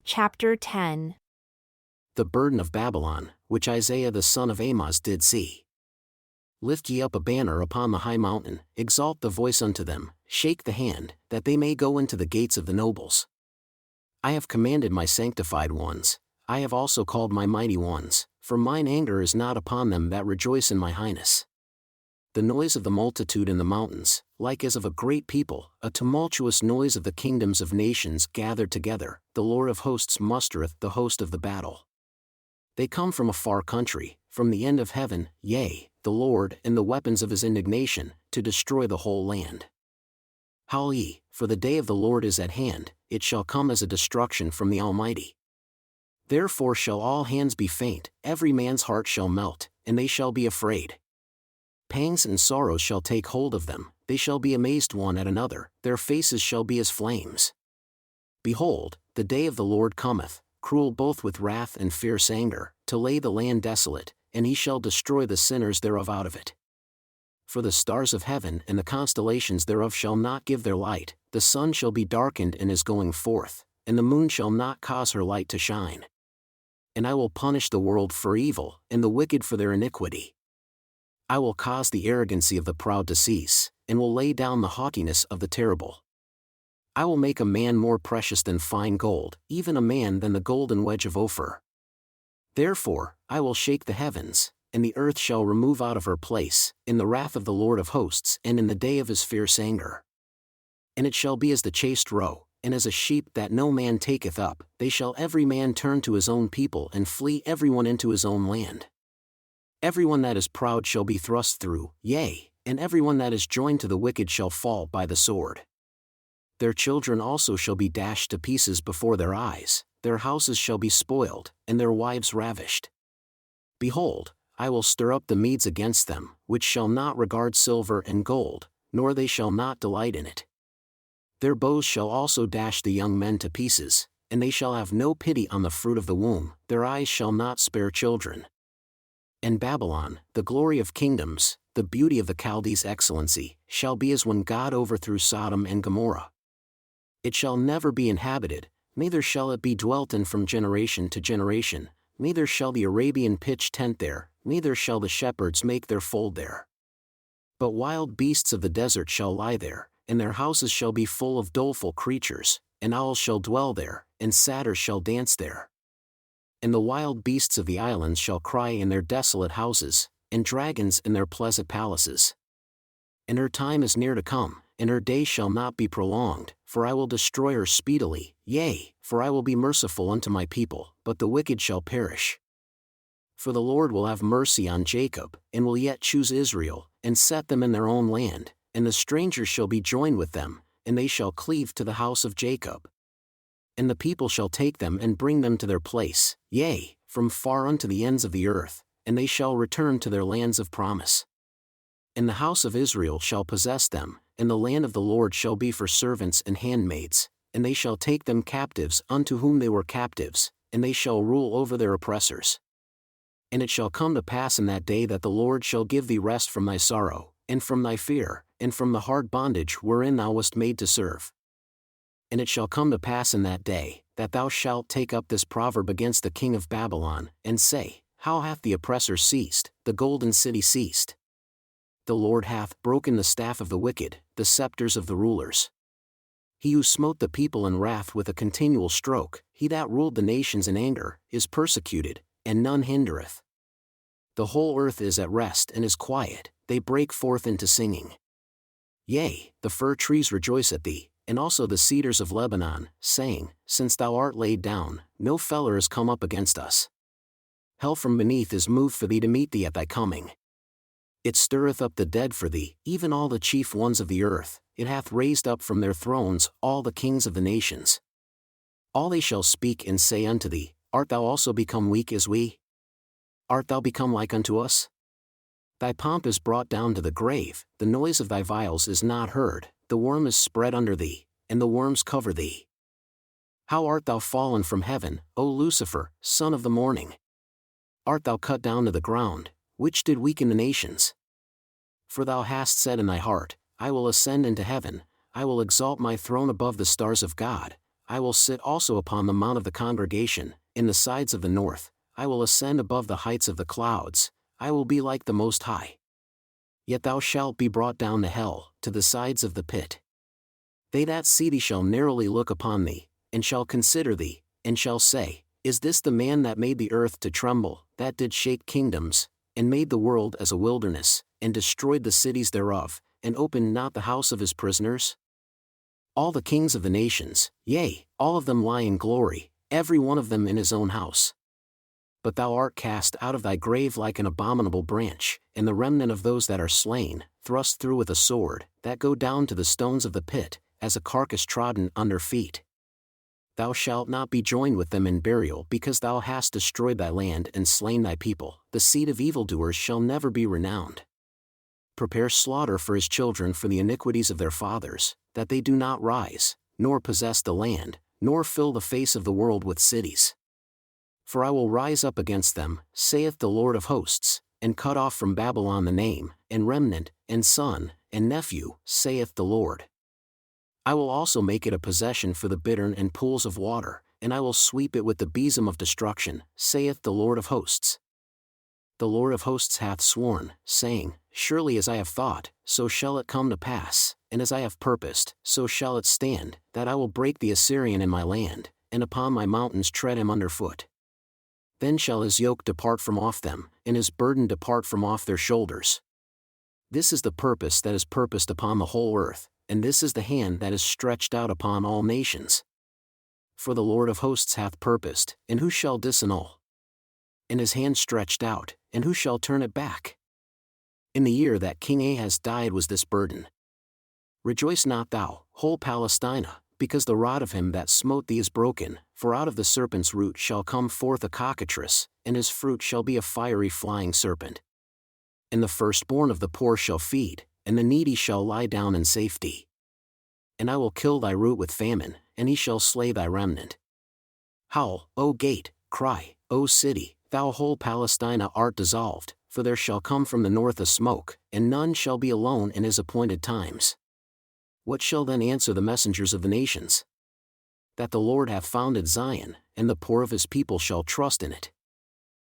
Chapter 10. The burden of Babylon, which Isaiah the son of Amoz did see. Lift ye up a banner upon the high mountain, exalt the voice unto them, shake the hand, that they may go into the gates of the nobles. I have commanded my sanctified ones, I have also called my mighty ones, for mine anger is not upon them that rejoice in my highness. The noise of the multitude in the mountains, like as of a great people, a tumultuous noise of the kingdoms of nations gathered together, the Lord of hosts mustereth the host of the battle. They come from a far country, from the end of heaven, yea, the Lord and the weapons of his indignation, to destroy the whole land. Howl ye, for the day of the Lord is at hand, it shall come as a destruction from the Almighty. Therefore shall all hands be faint, every man's heart shall melt, and they shall be afraid. Pangs and sorrows shall take hold of them, they shall be amazed one at another, their faces shall be as flames. Behold, the day of the Lord cometh, cruel both with wrath and fierce anger, to lay the land desolate, and he shall destroy the sinners thereof out of it. For the stars of heaven and the constellations thereof shall not give their light, the sun shall be darkened in his going forth, and the moon shall not cause her light to shine. And I will punish the world for evil, and the wicked for their iniquity. I will cause the arrogancy of the proud to cease, and will lay down the haughtiness of the terrible. I will make a man more precious than fine gold, even a man than the golden wedge of Ophir. Therefore, I will shake the heavens, and the earth shall remove out of her place, in the wrath of the Lord of hosts and in the day of his fierce anger. And it shall be as the chased roe, and as a sheep that no man taketh up, they shall every man turn to his own people and flee every one into his own land. Every one that is proud shall be thrust through, yea, and every one that is joined to the wicked shall fall by the sword. Their children also shall be dashed to pieces before their eyes, their houses shall be spoiled, and their wives ravished. Behold, I will stir up the Medes against them, which shall not regard silver and gold, nor they shall not delight in it. Their bows shall also dash the young men to pieces, and they shall have no pity on the fruit of the womb, their eyes shall not spare children. And Babylon, the glory of kingdoms, the beauty of the Chaldees' excellency, shall be as when God overthrew Sodom and Gomorrah. It shall never be inhabited, neither shall it be dwelt in from generation to generation, neither shall the Arabian pitch tent there, neither shall the shepherds make their fold there. But wild beasts of the desert shall lie there, and their houses shall be full of doleful creatures, and owls shall dwell there, and satyrs shall dance there. And the wild beasts of the islands shall cry in their desolate houses, and dragons in their pleasant palaces. And her time is near to come, and her day shall not be prolonged, for I will destroy her speedily, yea, for I will be merciful unto my people, but the wicked shall perish. For the Lord will have mercy on Jacob, and will yet choose Israel, and set them in their own land, and the strangers shall be joined with them, and they shall cleave to the house of Jacob. And the people shall take them and bring them to their place, yea, from far unto the ends of the earth, and they shall return to their lands of promise. And the house of Israel shall possess them, and the land of the Lord shall be for servants and handmaids, and they shall take them captives unto whom they were captives, and they shall rule over their oppressors. And it shall come to pass in that day that the Lord shall give thee rest from thy sorrow, and from thy fear, and from the hard bondage wherein thou wast made to serve. And it shall come to pass in that day, that thou shalt take up this proverb against the king of Babylon, and say, How hath the oppressor ceased, the golden city ceased? The Lord hath broken the staff of the wicked, the scepters of the rulers. He who smote the people in wrath with a continual stroke, he that ruled the nations in anger, is persecuted, and none hindereth. The whole earth is at rest and is quiet, they break forth into singing. Yea, the fir trees rejoice at thee, and also the cedars of Lebanon, saying, Since thou art laid down, no feller is come up against us. Hell from beneath is moved for thee to meet thee at thy coming. It stirreth up the dead for thee, even all the chief ones of the earth, it hath raised up from their thrones all the kings of the nations. All they shall speak and say unto thee, Art thou also become weak as we? Art thou become like unto us? Thy pomp is brought down to the grave, the noise of thy viols is not heard, the worm is spread under thee, and the worms cover thee. How art thou fallen from heaven, O Lucifer, son of the morning? Art thou cut down to the ground, which did weaken the nations? For thou hast said in thy heart, I will ascend into heaven, I will exalt my throne above the stars of God, I will sit also upon the mount of the congregation, in the sides of the north, I will ascend above the heights of the clouds, I will be like the Most High. Yet thou shalt be brought down to hell, to the sides of the pit. They that see thee shall narrowly look upon thee, and shall consider thee, and shall say, Is this the man that made the earth to tremble, that did shake kingdoms, and made the world as a wilderness, and destroyed the cities thereof, and opened not the house of his prisoners? All the kings of the nations, yea, all of them lie in glory, every one of them in his own house. But thou art cast out of thy grave like an abominable branch, and the remnant of those that are slain, thrust through with a sword, that go down to the stones of the pit, as a carcass trodden under feet. Thou shalt not be joined with them in burial, because thou hast destroyed thy land and slain thy people. The seed of evildoers shall never be renowned. Prepare slaughter for his children for the iniquities of their fathers, that they do not rise, nor possess the land, nor fill the face of the world with cities. For I will rise up against them, saith the Lord of hosts, and cut off from Babylon the name, and remnant, and son, and nephew, saith the Lord. I will also make it a possession for the bittern and pools of water, and I will sweep it with the besom of destruction, saith the Lord of hosts. The Lord of hosts hath sworn, saying, Surely as I have thought, so shall it come to pass, and as I have purposed, so shall it stand, that I will break the Assyrian in my land, and upon my mountains tread him under foot. Then shall his yoke depart from off them, and his burden depart from off their shoulders. This is the purpose that is purposed upon the whole earth, and this is the hand that is stretched out upon all nations. For the Lord of hosts hath purposed, and who shall disannul? And his hand stretched out, and who shall turn it back? In the year that King Ahaz died was this burden. Rejoice not thou, whole Palestina, because the rod of him that smote thee is broken, for out of the serpent's root shall come forth a cockatrice, and his fruit shall be a fiery flying serpent. And the firstborn of the poor shall feed, and the needy shall lie down in safety. And I will kill thy root with famine, and he shall slay thy remnant. Howl, O gate, cry, O city, thou whole Palestina art dissolved, for there shall come from the north a smoke, and none shall be alone in his appointed times. What shall then answer the messengers of the nations? That the Lord hath founded Zion, and the poor of his people shall trust in it.